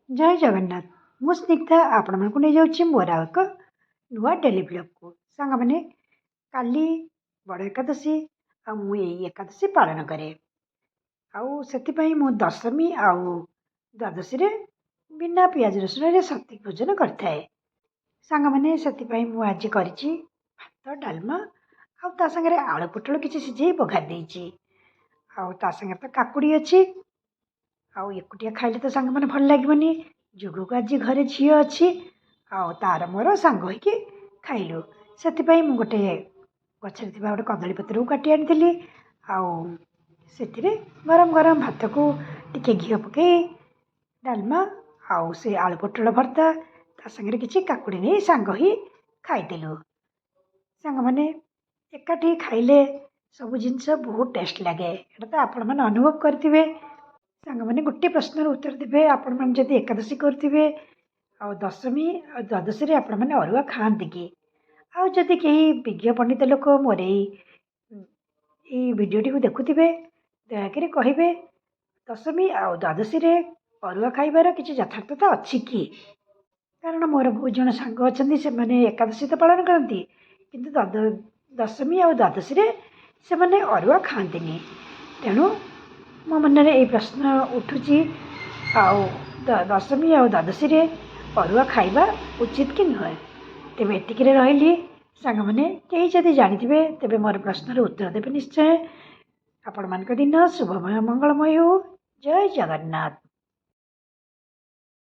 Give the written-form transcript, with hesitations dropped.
जय जगन्नाथ। मु स्निग्धा आपण मानकु नहीं जाउछि मोर एक नुआ डेली ब्लॉग को सांग माने काली बड़ एकादशी आ मु एई एकादशी पालन करे आउ सेति पई मु दशमी आउ द्वादशी रे बिना पियाज रसुन रे सत्य भोजन करथाए। सांग माने सेति पई मु आज करछि भात डालमा आउ ता संगे आलू पोटल किछि सिझेई बघार देइछि आउ ता संगे तो काकुड़ी अछि आउ एकुटिया खाइले तो सांग माने भल लागबनी जुगु को आज घरे झील अच्छी आउ तार मोर सांग होइके खाइलु से मु गोटे गछरे थिबा गोटे कदली पत्र को काटी आनी आउ से गरम गरम भात को टिके घी पकई डालमा आउ से आलू पोटल भर्ता ता संगे किछि काकुड़ी नहीं सांग ही खाइदेलु। सांग माने एकाठी खाइले सब जिनस बहुत टेस्ट लगे एटा तो आपण माने अनुभव करथिबे। सांग माने गोटे प्रश्नर उत्तर देबे आपण माने जदि एकादशी करथिबे आ दशमी आ द्वादशी रे आपण माने अरुआ खाआंती कि आ जदि केही विज्ञ पंडित लोक मोर एई भिडियोटी को देखुथिबे दयाकरी कहिबे दशमी आ द्वादशी रे अरुआ खाइबार किछि यथार्थता अछि कि कारण मोर बहुत जन सांग अछंती से माने एकादशी तो पालन करती किंतु दशमी आ द्वादशी रे से माने अरुआ खाआंतीनी तेणु मो मन रे ए प्रश्न उठुची आउ दशमी आ द्वादशी रे अरुआ खाइबा उचित कि नुहे तेरे एतिक रही सांग मैंने कहीं जदि जानी तेरे मोर प्रश्नर उत्तर देवे निश्चय। आपण मान दिन शुभमय मंगलमय हो। जय जगन्नाथ।